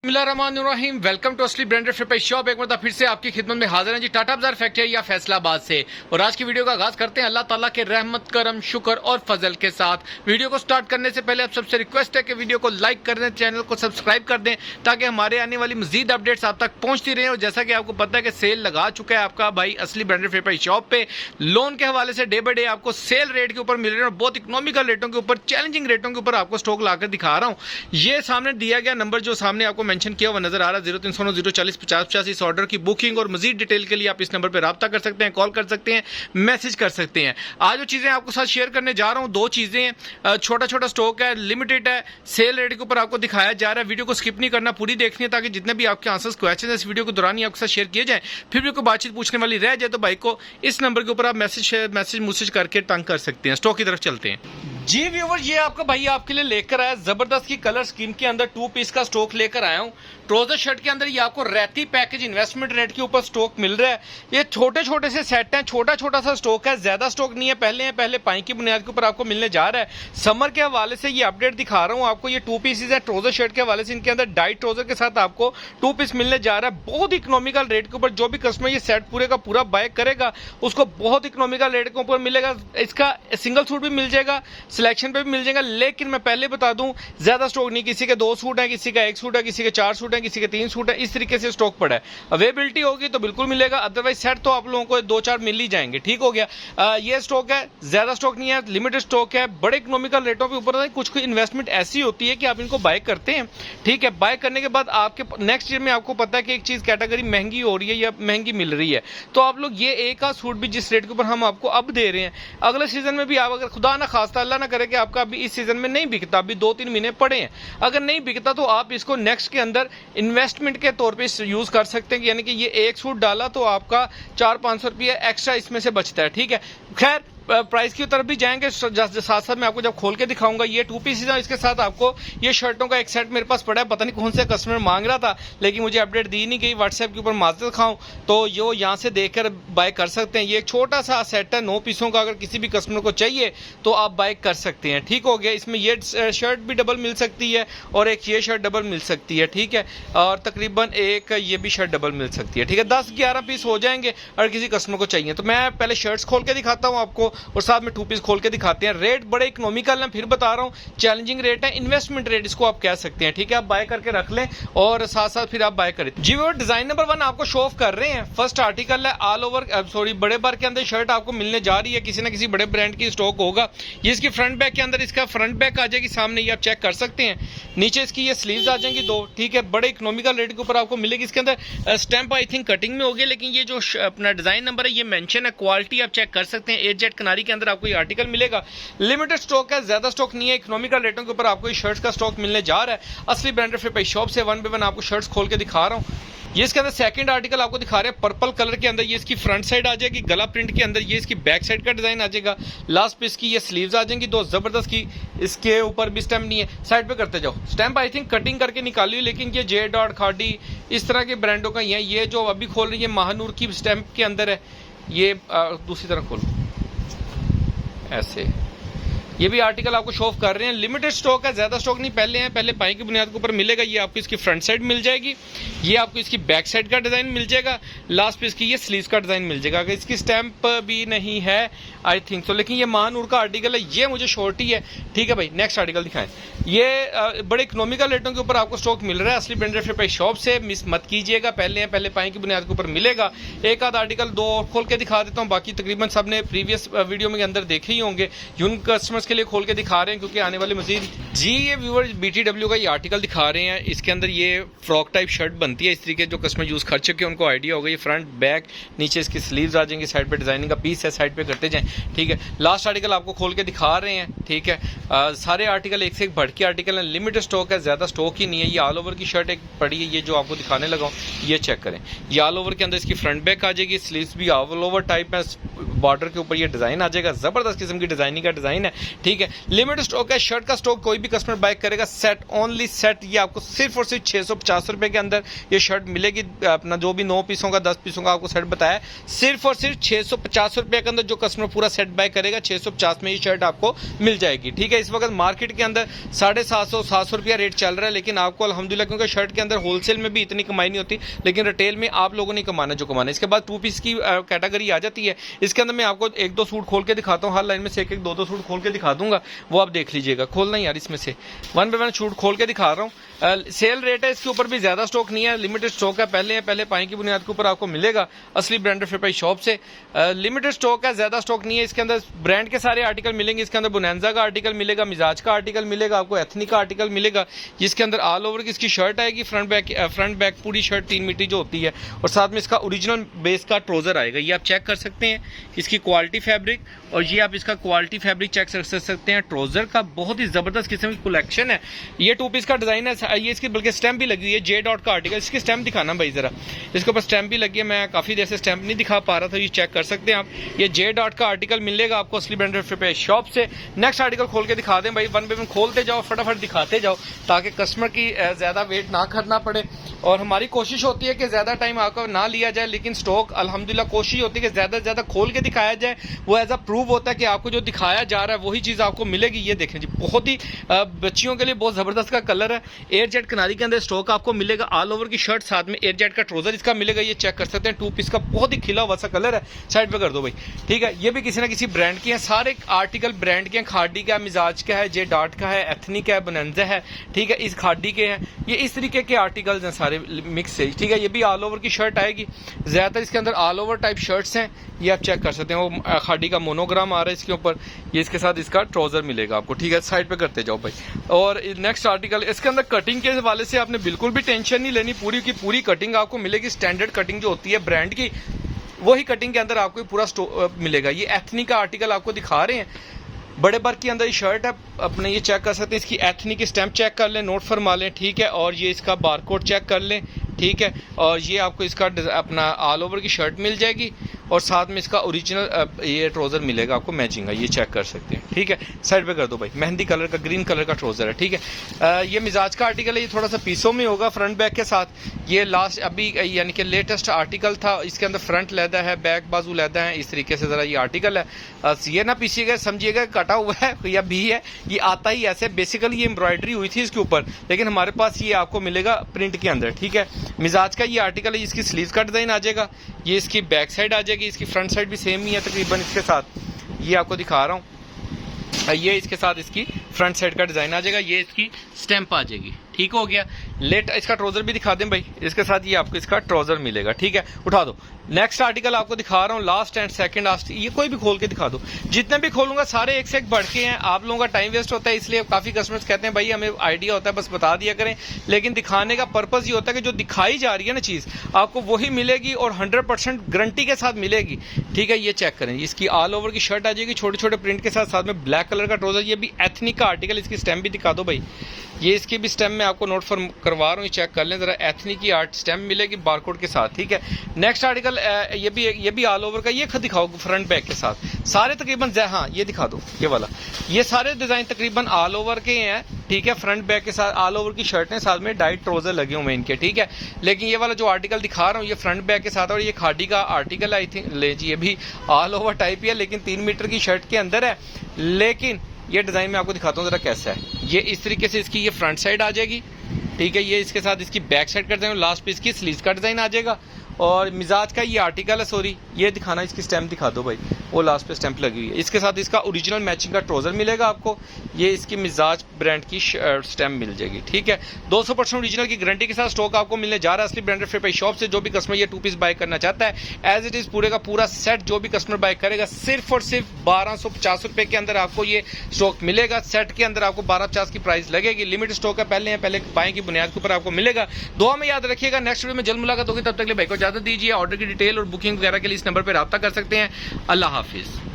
बिस्मिल्लाहिर्रहमानिर्रहीम। Welcome to असली branded flip shop. एक बार फिर से आपकी खिदमत में हाजिर हैं जी, टाटा बाजार फैक्ट्री या फैसलाबाद से। और आज की वीडियो का आगाज करते हैं अल्लाह ताला के रहमत करम शुक्र और फजल के साथ। वीडियो को स्टार्ट करने से पहले आप सबसे रिक्वेस्ट है कि वीडियो को लाइक कर दें, चैनल को सब्सक्राइब कर दें ताकि हमारे आने वाली मजीद अपडेट्स आप तक पहुंचती रहे। और जैसा कि आपको पता है कि सेल लगा चुका है आपका भाई असली ब्रांडेड फ्लिप शॉप पे। लोन के हवाले से डे बाई डे आपको सेल रेट के ऊपर मिल रहे हैं और बहुत इकोनॉमिकल रेटों के ऊपर, चैलेंजिंग रेटों के ऊपर आपको स्टॉक लाकर दिखा रहा हूँ। ये सामने दिया गया नंबर जो सामने आपको मेंशन किया हुआ नजर आ रहा है 0309 040 50 50। इस ऑर्डर की बुकिंग और मजीद डिटेल के लिए आप इस नंबर पर राब्ता कर सकते हैं, कॉल कर सकते हैं, मैसेज कर सकते हैं। आज जो चीजें आपको साथ शेयर करने जा रहा हूं, दो चीजें हैं। छोटा छोटा स्टॉक है, लिमिटेड है, सेल रेट के ऊपर आपको दिखाया जा रहा है। वीडियो को स्किप नहीं करना, पूरी देखनी है ताकि जितने भी आपके आंसर्स क्वेश्चन है इस वीडियो के दौरान ही आपके साथ शेयर किए जाए। फिर भी कोई बातचीत पूछने वाली रह जाए तो भाई को इस नंबर के ऊपर आप मैसेज करके तंग कर सकते हैं। स्टॉक की तरफ चलते हैं जी व्यूवर। ये आपका भाई आपके लिए लेकर आया जबरदस्त की कलर स्कीम के अंदर 2 पीस का स्टॉक लेकर आया हूँ। ट्राउजर शर्ट के अंदर ये आपको रहती पैकेज इन्वेस्टमेंट रेट के ऊपर स्टॉक मिल रहा है। ये छोटे छोटे से सेट हैं, छोटा छोटा सा स्टॉक है, ज्यादा स्टॉक नहीं है। पहले पाई की बुनियाद के ऊपर आपको मिलने जा रहा है। समर के हवाले से ये अपडेट दिखा रहा हूँ आपको। ये 2 पीसेज है ट्राउजर शर्ट के हवाले से। इनके अंदर डाइट ट्राउजर के साथ आपको 2 पीस मिलने जा रहा है बहुत इकोनॉमिकल रेट के ऊपर। जो भी कस्टमर ये सेट पूरे का पूरा बाय करेगा उसको बहुत इकोनॉमिकल रेट के ऊपर मिलेगा। इसका सिंगल सूट भी मिल जाएगा, सिलेक्शन पे भी मिल जाएगा। लेकिन मैं पहले बता दूं ज्यादा स्टॉक नहीं, किसी के 2 सूट है, किसी का 1 सूट है, किसी के 4 सूट है, किसी के 3 सूट है, इस तरीके से स्टॉक पड़ा है। अवेलेबिलिटी होगी तो बिल्कुल मिलेगा, अदरवाइज सेट तो आप लोगों को 2-4 मिल ही जाएंगे। ठीक हो गया। ये स्टॉक है, ज्यादा स्टॉक नहीं है, लिमिटेड स्टॉक है, बड़े इकोनॉमिकल रेटों के ऊपर। कुछ इन्वेस्टमेंट ऐसी होती है कि आप इनको बाय करते हैं, ठीक है। बाय करने के बाद आपके नेक्स्ट ईयर में आपको पता है कि एक चीज कैटेगरी महंगी हो रही है या महंगी मिल रही है, तो आप लोग ये एक आध सूट भी जिस रेट के ऊपर हम आपको अब दे रहे हैं, अगले सीजन में भी आप अगर खुदा ना खास्ता अल्लाह ना करे कि आपका अभी इस सीजन में नहीं बिकता, अभी 2-3 महीने पड़े हैं, अगर नहीं बिकता तो आप इसको नेक्स्ट के अंदर इन्वेस्टमेंट के तौर पे यूज कर सकते हैं। यानी कि ये एक सूट डाला तो आपका 400-500 रुपये एक्स्ट्रा इसमें से बचता है, ठीक है। खैर प्राइस की तरफ भी जाएंगे साथ साथ मैं आपको जब खोल के दिखाऊंगा। ये 2 पीसेज है, इसके साथ आपको ये शर्टों का एक सेट मेरे पास पड़ा है। पता नहीं कौन से कस्टमर मांग रहा था लेकिन मुझे अपडेट दी नहीं गई व्हाट्सएप के ऊपर, माजरत खाऊं तो यो यहाँ से देखकर बाय कर सकते हैं। ये एक छोटा सा सेट है 9 पीसों का, अगर किसी भी कस्टमर को चाहिए तो आप बाय कर सकते हैं। ठीक हो गया। इसमें ये शर्ट भी डबल मिल सकती है और एक ये शर्ट डबल मिल सकती है, ठीक है। और तकरीबन एक ये भी शर्ट डबल मिल सकती है, ठीक है। 10-11 पीस हो जाएंगे अगर किसी कस्टमर को चाहिए तो। मैं पहले शर्ट्स खोल के दिखाता हूँ आपको और साथ में 2 पीस खोल के दिखाते हैं। रेट बड़े इकोनॉमिकल है, फिर बता रहा हूं, चैलेंजिंग रेट है, इन्वेस्टमेंट रेट इसको आप कह सकते हैं, ठीक है। आप बाय करके रख लें और साथ साथ फिर आप बाय करें जी। वो डिजाइन नंबर 1 आपको शो ऑफ कर रहे हैं। फर्स्ट आर्टिकल है ऑल ओवर बड़े बार के अंदर शर्ट आपको मिलने जा रही है, किसी ना किसी बड़े ब्रांड की स्टॉक होगा। ये इसकी फ्रंट बैक के अंदर इसका फ्रंट बैक आ जाएगी सामने, ये आप चेक कर सकते हैं। नीचे इसकी ये स्लीव्स आ जाएंगी 2, ठीक है। बड़े इकोनॉमिकल रेट के ऊपर आपको मिलेगी। इसके अंदर स्टैंप आई थिंक कटिंग में होगी, लेकिन ये जो अपना डिजाइन नंबर है ये मेंशन है। क्वालिटी आप चेक कर सकते हैं। 8 जेट कनारी के अंदर आपको ये आर्टिकल मिलेगा। लिमिटेड स्टॉक है, ज्यादा स्टॉक नहीं है, इकोनॉमिकल रेटों के ऊपर आपको ये शर्ट्स का स्टॉक मिलने जा रहा है। असली ब्रांडेड फ्लिप शॉप से 1 बाय 1 आपको शर्ट्स खोल के दिखा रहा हूं। ये इसके अंदर सेकंड आर्टिकल आपको दिखा रहे हैं पर्पल कलर के अंदर। ये इसकी फ्रंट साइड आ जाएगी गला प्रिंट के अंदर, ये इसकी बैक साइड का डिजाइन आ जाएगा। लास्ट पीस की ये स्लीव्स आ जाएंगी 2 जबरदस्त की। इसके ऊपर भी स्टैम्प नहीं है, साइड पे करते जाओ। स्टैम्प आई थिंक कटिंग करके निकाली, लेकिन ये जे डॉट खाडी इस तरह के ब्रांडों का ही है। ये जो अभी खोल रही है महानूर की स्टैम्प के अंदर है। ये दूसरी तरफ खोलो ऐसे, ये भी आर्टिकल आपको शो ऑफ कर रहे हैं। लिमिटेड स्टॉक है, ज्यादा स्टॉक नहीं। पहले पाई की बुनियाद के ऊपर मिलेगा। ये आपको इसकी फ्रंट साइड मिल जाएगी, ये आपको इसकी बैक साइड का डिजाइन मिल जाएगा, लास्ट पे इसकी ये स्लीव्स का डिजाइन मिल जाएगा। अगर इसकी स्टैंप भी नहीं है आई थिंक तो, लेकिन ये महानूर का आर्टिकल है, ये मुझे शॉर्ट ही है, ठीक है भाई। नेक्स्ट आर्टिकल दिखाएं। ये बड़े इकोनॉमिकल रेटों के ऊपर आपको स्टॉक मिल रहा है असली ब्रांडेड फ्लिप शॉप से, मिस मत कीजिएगा। पहले पाई की बुनियाद के ऊपर मिलेगा। एक आध आर्टिकल 2 और खोल के दिखा देता हूँ, बाकी तकरीबन सबने प्रीवियस वीडियो में अंदर देखे ही होंगे। उन कस्टमर्स के लिए खोल के दिखा रहे हैं क्योंकि आने वाले मजीद जी। ये व्यूअर BTW का ये आर्टिकल दिखा रहे हैं। इसके अंदर ये फ्रॉक टाइप शर्ट बनती है इस तरीके, जो कस्टमर यूज कर चुके हैं उनको आइडिया होगा। ये फ्रंट बैक नीचे इसकी स्लीव्स आ जाएंगी, साइड पे डिजाइनिंग का पीस है, साइड पे करते जाएं, ठीक है। लास्ट आर्टिकल आपको खोल के दिखा रहे हैं, ठीक है। सारे आर्टिकल एक से एक बढ़ के आर्टिकल है, लिमिटेड स्टॉक है, ज्यादा स्टॉक ही नहीं है। ये ऑल ओवर की शर्ट एक पड़ी है, ये जो आपको दिखाने लगा हूं, ये चेक करें। ये ऑल ओवर के अंदर इसकी फ्रंट बैक आ जाएगी, स्लीव्स भी ऑल ओवर टाइप है, बॉर्डर के ऊपर ये डिज़ाइन आ जाएगा, ज़बरदस्त किस्म की डिज़ाइनिंग का डिज़ाइन है, ठीक है। लिमिटेड स्टॉक है, शर्ट का स्टॉक कोई भी कस्टमर बाय करेगा सेट ओनली सेट, ये आपको सिर्फ और सिर्फ 650 रुपये के अंदर ये शर्ट मिलेगी। अपना जो भी 9 पीसों का 10 पीसों का आपको सेट बताया, सिर्फ और सिर्फ 650 रुपये के अंदर जो कस्टमर पूरा सेट बाय करेगा 650 में ये शर्ट आपको मिल जाएगी, ठीक है। इस वक्त मार्केट के अंदर 750-700 रुपया रेट चल रहा है, लेकिन आपको अल्हम्दुलिल्लाह क्योंकि शर्ट के अंदर होलसेल में भी इतनी कमाई नहीं होती, लेकिन रिटेल में आप लोगों ने कमाना जो कमाना है। इसके बाद 2 पीस की कैटेगरी आ जाती है, इसके अंदर मैं आपको 1-2 सूट खोल के दिखाता हूँ, हर लाइन में से 1-1 2-2 सूट खोल के दिखा दूंगा, वो आप देख लीजिएगा। खोलना यार, इसमें से 1 बाय 1 सूट खोल के दिखा रहा हूँ। सेल रेट है, इसके ऊपर भी ज्यादा स्टॉक नहीं है, लिमिटेड स्टॉक है, पहले पाई की बुनियाद के ऊपर आपको मिलेगा असली ब्रांडेड फिर शॉप से। लिमिटेड स्टॉक है, ज्यादा स्टॉक नहीं है। इसके अंदर ब्रांड के सारे आर्टिकल मिलेंगे, इसके अंदर बोनांजा का आर्टिकल मिलेगा, मिजाज का आर्टिकल मिलेगा, आपको एथनिक का आर्टिकल मिलेगा, जिसके अंदर ऑल ओवर की इसकी शर्ट आएगी, फ्रंट बैक पूरी शर्ट 3 मीटर जो होती है, और साथ में इसका ओरिजिनल बेस का ट्राउजर आएगा। ये आप चेक कर सकते हैं इसकी क्वालिटी फैब्रिक, और ये आप इसका क्वालिटी फैब्रिक चेक कर सकते हैं। ट्राउजर का बहुत ही जबरदस्त किस्म की कलेक्शन है। ये 2 पीस का डिजाइन है, ये इसकी बल्कि स्टैम्प भी लगी हुई है, जे डॉट का आर्टिकल। इसकी स्टैम्प दिखाना भाई जरा, इसके ऊपर स्टैम्प भी लगी है, मैं काफी देर से स्टैम्प नहीं दिखा पा रहा था, ये चेक कर सकते हैं आप। ये जे डॉट का आर्टिकल मिलेगा आपको असली ब्रांडेड फिर शॉप से। नेक्स्ट आर्टिकल खोल के दिखा दें भाई, 1 बाय 1 खोलते जाओ, फटाफट दिखाते जाओ, ताकि कस्टमर की ज्यादा वेट ना करना पड़े। और हमारी कोशिश होती है कि ज्यादा टाइम आपको ना लिया जाए, लेकिन स्टॉक अल्हम्दुलिल्लाह कोशिश होती है कि ज्यादा से ज्यादा खोल के दिखाया जाए, वो एज अ प्रूव होता है कि आपको जो दिखाया जा रहा है वही चीज आपको मिलेगी। ये देखें जी, बहुत ही बच्चियों के लिए बहुत जबरदस्त का कलर है, एयर जेट किनारी के अंदर स्टॉक आपको मिलेगा, ऑल ओवर की शर्ट, साथ में एयर जेट का ट्राउजर इसका मिलेगा। ये चेक कर सकते हैं, 2 पीस का बहुत ही खिला हुआ सा कलर है। साइड पे कर दो भाई, ठीक है। ये भी किसी ना किसी ब्रांड की है, सारे आर्टिकल ब्रांड के हैं। खाडी का, मिजाज का है, जे डॉट का है, एथनिक है, बोनांजा है, ठीक है, इस खाडी के हैं। ये इस तरीके के आर्टिकल्स हैं सारे मिक्स से, ठीक है। ये भी ऑल ओवर की शर्ट आएगी, ज्यादातर इसके अंदर ऑल ओवर टाइप शर्ट्स हैं, ये आप चेक कर सकते हैं। वो खाडी का मोनोग्राम आ रहा है इसके ऊपर, ये इसके साथ इसका ट्राउजर मिलेगा आपको, ठीक है। साइड पे करते जाओ भाई। और नेक्स्ट आर्टिकल, इसके अंदर कटिंग के हवाले से आपने बिल्कुल भी टेंशन नहीं लेनी, पूरी की पूरी कटिंग आपको मिलेगी, स्टैंडर्ड कटिंग जो होती है ब्रांड की, वही कटिंग के अंदर आपको पूरा मिलेगा। ये एथनिक का आर्टिकल आपको दिखा रहे हैं, बड़े बार के अंदर ये शर्ट है, अपने ये चेक कर सकते हैं, इसकी एथनिक की स्टैम्प चेक कर लें, नोट फरमा लें, ठीक है। और ये इसका बारकोड चेक कर लें, ठीक है। और ये आपको इसका अपना ऑल ओवर की शर्ट मिल जाएगी, और साथ में इसका ओरिजिनल ये ट्राउजर मिलेगा आपको मैचिंग का, ये चेक कर सकते हैं, ठीक है। साइड पे कर दो भाई, मेहंदी कलर का, ग्रीन कलर का ट्राउजर है, ठीक है। ये मिजाज का आर्टिकल है, ये थोड़ा सा पीसों में होगा फ्रंट बैक के साथ। ये लास्ट अभी यानी कि लेटेस्ट आर्टिकल था, इसके अंदर फ्रंट लैदा है, बैक बाजू लैदा है, इस तरीके से जरा ये आर्टिकल है। ये ना पीछिएगा, समझिएगा कटा हुआ है या भी है, ये आता ही ऐसे। बेसिकली ये एम्ब्रॉयडरी हुई थी इसके ऊपर, लेकिन हमारे पास ये आपको मिलेगा प्रिंट के अंदर, ठीक है। मिजाज का ये आर्टिकल है, इसकी स्लीव का डिजाइन आ जाएगा, ये इसकी बैक साइड आ जाएगी, इसकी फ्रंट साइड भी सेम ही है तकरीबन इसके साथ, ये आपको दिखा रहा हूँ। ये इसके साथ इसकी फ्रंट साइड का डिजाइन आ जाएगा, ये इसकी स्टैंप आ जाएगी, ठीक हो गया। लेट इसका ट्राउजर भी दिखा दें भाई, इसके साथ ये आपको इसका ट्राउजर मिलेगा, ठीक है। उठा दो। नेक्स्ट आर्टिकल आपको दिखा रहा हूँ, लास्ट एंड सेकंड लास्ट, ये कोई भी खोल के दिखा दो, जितने भी खोलूंगा सारे एक से एक बढ़ के हैं। आप लोगों का टाइम वेस्ट होता है, इसलिए काफी कस्टमर्स कहते हैं भाई हमें आइडिया होता है बस बता दिया करें, लेकिन दिखाने का पर्पज ये होता है कि जो दिखाई जा रही है ना चीज आपको वही मिलेगी, और 100% गारंटी के साथ मिलेगी, ठीक है। ये चेक करें, इसकी ऑल ओवर की शर्ट आ जाएगी, छोटे छोटे प्रिंट के साथ, साथ में ब्लैक कलर का ट्राउजर। ये भी एथनिक का आर्टिकल, इसकी स्टैम्प भी दिखा दो भाई, ये इसकी भी स्टैम्प में आपको नोट फॉर करवा रहा हूँ, चेक कर लें जरा, एथनिक की आर्ट स्टैम्प मिलेगी बारकोड के साथ, ठीक है। नेक्स्ट आर्टिकल ये भी ऑल ओवर का, ये दिखाओ फ्रंट बैक के साथ, सारे तकरीबन, हाँ ये दिखा दो, ये वाला, ये सारे डिजाइन तकरीबन ऑल ओवर के हैं, ठीक है। फ्रंट बैक के साथ ऑल ओवर की शर्टें, साथ में डाइट ट्राउजर लगे हुए हैं इनके, ठीक है। लेकिन ये वाला जो आर्टिकल दिखा रहा हूँ ये फ्रंट बैक के साथ, और ये खादी का आर्टिकल आई थिंक ले जी, ये भी ऑल ओवर टाइप ही है, लेकिन 3 मीटर की शर्ट के अंदर है। लेकिन ये डिजाइन मैं आपको दिखाता हूँ जरा कैसा है। ये इस तरीके से इसकी ये फ्रंट साइड आ जाएगी, ठीक है। ये इसके साथ इसकी बैक साइड कर देंगे, लास्ट पे इसकी स्लीव का डिजाइन आ जाएगा, और मिजाज का ये आर्टिकल है, सॉरी ये दिखाना, इसकी स्टैम्प दिखा दो भाई, वो लास्ट पे स्टैम्प लगी हुई है। इसके साथ इसका ओरिजिनल मैचिंग का ट्राउजर मिलेगा आपको, ये इसकी मिजाज ब्रांड की स्टैम्प मिल जाएगी, ठीक है। 200% ओरिजिनल की गारंटी के साथ स्टॉक आपको मिलने जा रहा है असली ब्रांडेड फिर शॉप से। जो भी कस्टमर ये 2 पीस बाय करना चाहता है, एज इट इज पूरे का पूरा सेट जो भी कस्टमर बाय करेगा, सिर्फ और सिर्फ 1250 रुपए के अंदर आपको ये स्टॉक मिलेगा। सेट के अंदर आपको 1250 की प्राइस लगेगी, लिमिटेड स्टॉक है, पहले पाए की बुनियाद के ऊपर आपको मिलेगा। दुआ में याद रखिएगा, नेक्स्ट वीडियो में जल्द मुलाकात होगी, तब तक के लिए भाई को इजाजत दीजिए। ऑर्डर की डिटेल और बुकिंग वगैरह के लिए इस नंबर पर रब्ता कर सकते हैं। अल्लाह हाफिज।